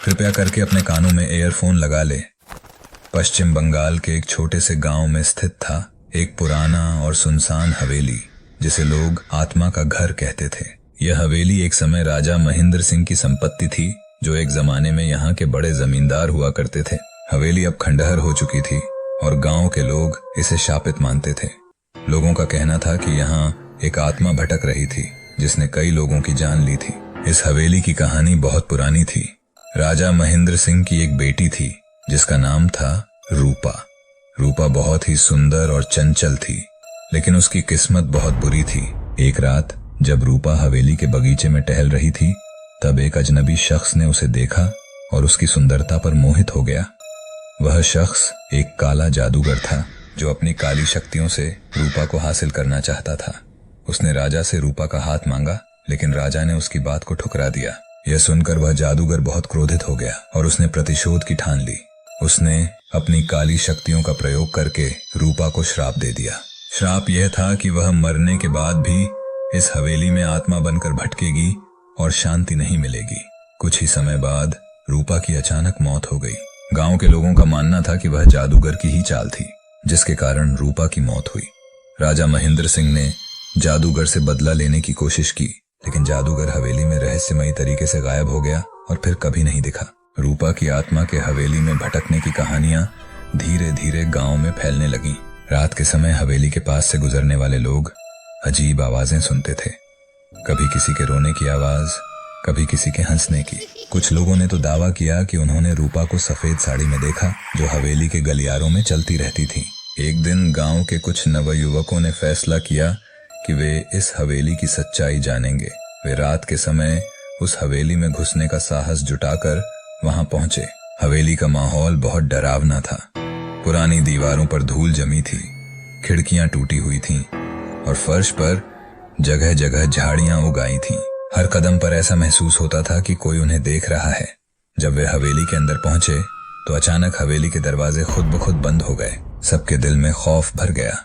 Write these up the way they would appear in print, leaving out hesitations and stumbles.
कृपया करके अपने कानों में ईयरफोन लगा ले। पश्चिम बंगाल के एक छोटे से गांव में स्थित था एक पुराना और सुनसान हवेली, जिसे लोग आत्मा का घर कहते थे। यह हवेली एक समय राजा महेंद्र सिंह की संपत्ति थी, जो एक जमाने में यहाँ के बड़े जमींदार हुआ करते थे। हवेली अब खंडहर हो चुकी थी और गांव के लोग इसे शापित मानते थे। लोगों का कहना था कि यहाँ एक आत्मा भटक रही थी, जिसने कई लोगों की जान ली थी। इस हवेली की कहानी बहुत पुरानी थी। राजा महेंद्र सिंह की एक बेटी थी, जिसका नाम था रूपा। रूपा बहुत ही सुंदर और चंचल थी, लेकिन उसकी किस्मत बहुत बुरी थी। एक रात जब रूपा हवेली के बगीचे में टहल रही थी, तब एक अजनबी शख्स ने उसे देखा और उसकी सुंदरता पर मोहित हो गया। वह शख्स एक काला जादूगर था, जो अपनी काली शक्तियों से रूपा को हासिल करना चाहता था। उसने राजा से रूपा का हाथ मांगा, लेकिन राजा ने उसकी बात को ठुकरा दिया। यह सुनकर वह जादूगर बहुत क्रोधित हो गया और उसने प्रतिशोध की ठान ली। उसने अपनी काली शक्तियों का प्रयोग करके रूपा को श्राप दे दिया। श्राप यह था कि वह मरने के बाद भी इस हवेली में आत्मा बनकर भटकेगी और शांति नहीं मिलेगी। कुछ ही समय बाद रूपा की अचानक मौत हो गई। गांव के लोगों का मानना था कि वह जादूगर की ही चाल थी, जिसके कारण रूपा की मौत हुई। राजा महेंद्र सिंह ने जादूगर से बदला लेने की कोशिश की, लेकिन जादूगर हवेली में रहस्यमयी तरीके से गायब हो गया और फिर कभी नहीं दिखा। रूपा की आत्मा के हवेली में भटकने की कहानियां धीरे धीरे गांव में फैलने लगीं। रात के समय हवेली के पास से गुजरने वाले लोग अजीब आवाजें सुनते थे। कभी किसी के रोने की आवाज, कभी किसी के हंसने की। कुछ लोगों ने तो दावा किया कि उन्होंने रूपा को सफेद साड़ी में देखा, जो हवेली के गलियारों में चलती रहती थी। एक दिन गांव के कुछ नवयुवकों ने फैसला किया कि वे इस हवेली की सच्चाई जानेंगे। वे रात के समय उस हवेली में घुसने का साहस जुटाकर वहां पहुंचे। हवेली का माहौल बहुत डरावना था। पुरानी दीवारों पर धूल जमी थी, खिड़कियां टूटी हुई थीं और फर्श पर जगह जगह झाड़ियां उगाई थीं। हर कदम पर ऐसा महसूस होता था कि कोई उन्हें देख रहा है। जब वे हवेली के अंदर पहुंचे तो अचानक हवेली के दरवाजे खुद ब खुद बंद हो गए। सबके दिल में खौफ भर गया।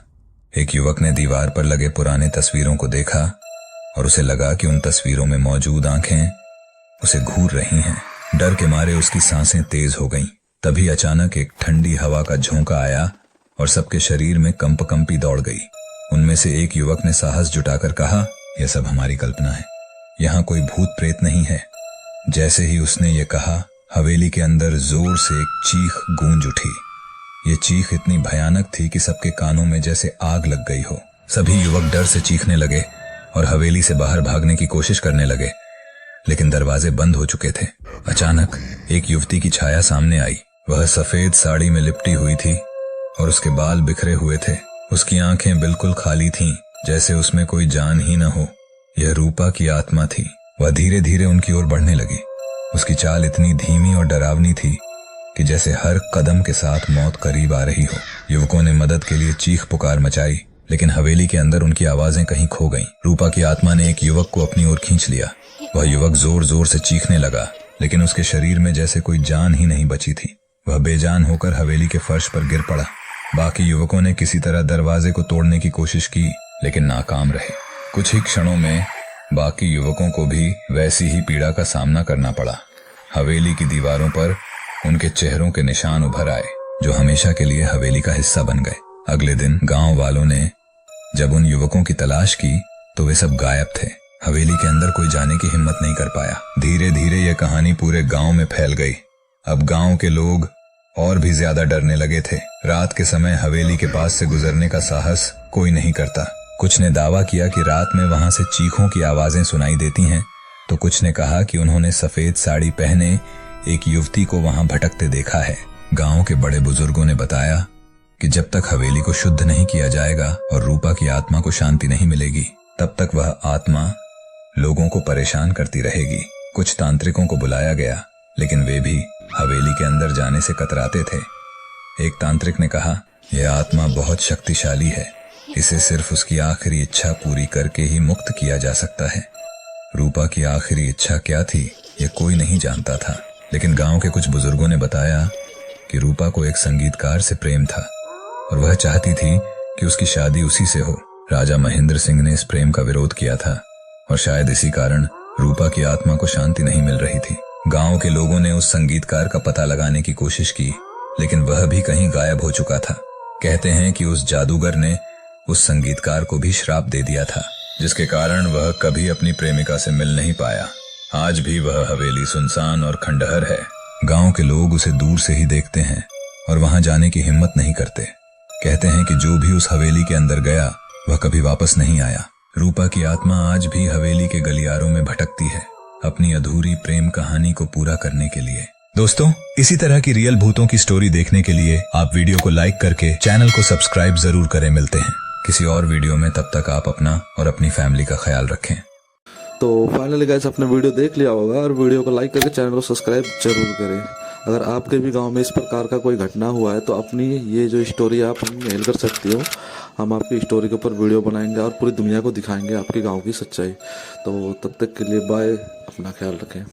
एक युवक ने दीवार पर लगे पुराने तस्वीरों को देखा और उसे लगा कि उन तस्वीरों में मौजूद आंखें उसे घूर रही हैं। डर के मारे उसकी सांसें तेज हो गईं। तभी अचानक एक ठंडी हवा का झोंका आया और सबके शरीर में कंपकंपी दौड़ गई। उनमें से एक युवक ने साहस जुटाकर कहा, यह सब हमारी कल्पना है, यहाँ कोई भूत प्रेत नहीं है। जैसे ही उसने ये कहा, हवेली के अंदर जोर से एक चीख गूंज उठी। ये चीख इतनी भयानक थी कि सबके कानों में जैसे आग लग गई हो। सभी युवक डर से चीखने लगे और हवेली से बाहर भागने की कोशिश करने लगे, लेकिन दरवाजे बंद हो चुके थे। अचानक एक युवती की छाया सामने आई। वह सफेद साड़ी में लिपटी हुई थी और उसके बाल बिखरे हुए थे। उसकी आंखें बिल्कुल खाली थीं, जैसे उसमें कोई जान ही न हो। यह रूपा की आत्मा थी। वह धीरे धीरे उनकी ओर बढ़ने लगी। उसकी चाल इतनी धीमी और डरावनी थी कि जैसे हर कदम के साथ मौत करीब आ रही हो। युवकों ने मदद के लिए चीख पुकार मचाई, लेकिन हवेली के अंदर उनकी आवाजें कहीं खो गईं। रूपा की आत्मा ने एक युवक को अपनी ओर खींच लिया। वह युवक जोर जोर से चीखने लगा, लेकिन उसके शरीर में जैसे कोई जान ही नहीं बची थी। वह बेजान होकर हवेली के फर्श पर गिर पड़ा। बाकी युवकों ने किसी तरह दरवाजे को तोड़ने की कोशिश की, लेकिन नाकाम रहे। कुछ ही क्षणों में बाकी युवकों को भी वैसी ही पीड़ा का सामना करना पड़ा। हवेली की दीवारों पर उनके चेहरों के निशान उभर आए, जो हमेशा के लिए हवेली का हिस्सा बन गए। अगले दिन गांव वालों ने जब उन युवकों की तलाश की तो वे सब गायब थे। हवेली के अंदर कोई जाने की हिम्मत नहीं कर पाया। धीरे धीरे यह कहानी पूरे गांव में फैल गई। अब गांव के लोग और भी ज्यादा डरने लगे थे। रात के समय हवेली के पास से गुजरने का साहस कोई नहीं करता। कुछ ने दावा किया कि रात में वहां से चीखों की आवाजें सुनाई देती हैं, तो कुछ ने कहा कि उन्होंने सफेद साड़ी पहने एक युवती को वहां भटकते देखा है। गांव के बड़े बुजुर्गों ने बताया कि जब तक हवेली को शुद्ध नहीं किया जाएगा और रूपा की आत्मा को शांति नहीं मिलेगी, तब तक वह आत्मा लोगों को परेशान करती रहेगी। कुछ तांत्रिकों को बुलाया गया, लेकिन वे भी हवेली के अंदर जाने से कतराते थे। एक तांत्रिक ने कहा, यह आत्मा बहुत शक्तिशाली है, इसे सिर्फ उसकी आखिरी इच्छा पूरी करके ही मुक्त किया जा सकता है। रूपा की आखिरी इच्छा क्या थी, यह कोई नहीं जानता था, लेकिन गांव के कुछ बुजुर्गों ने बताया कि रूपा को एक संगीतकार से प्रेम था और वह चाहती थी कि उसकी शादी उसी से हो। राजा महेंद्र सिंह ने इस प्रेम का विरोध किया था और शायद इसी कारण रूपा की आत्मा को शांति नहीं मिल रही थी। गांव के लोगों ने उस संगीतकार का पता लगाने की कोशिश की, लेकिन वह भी कहीं गायब हो चुका था। कहते हैं कि उस जादूगर ने उस संगीतकार को भी श्राप दे दिया था, जिसके कारण वह कभी अपनी प्रेमिका से मिल नहीं पाया। आज भी वह हवेली सुनसान और खंडहर है। गांव के लोग उसे दूर से ही देखते हैं और वहां जाने की हिम्मत नहीं करते। कहते हैं कि जो भी उस हवेली के अंदर गया वह कभी वापस नहीं आया। रूपा की आत्मा आज भी हवेली के गलियारों में भटकती है, अपनी अधूरी प्रेम कहानी को पूरा करने के लिए। दोस्तों, इसी तरह की रियल भूतों की स्टोरी देखने के लिए आप वीडियो को लाइक करके चैनल को सब्सक्राइब जरूर करें। मिलते हैं किसी और वीडियो में, तब तक आप अपना और अपनी फैमिली का ख्याल रखें। तो फाइनली गाइस, आपने वीडियो देख लिया होगा और वीडियो को लाइक करके चैनल को सब्सक्राइब जरूर करें। अगर आपके भी गांव में इस प्रकार का कोई घटना हुआ है तो अपनी ये जो स्टोरी आप हमें मेल कर सकती हो। हम आपकी स्टोरी के ऊपर वीडियो बनाएंगे और पूरी दुनिया को दिखाएंगे आपके गांव की सच्चाई। तो तब तक के लिए बाय, अपना ख्याल रखें।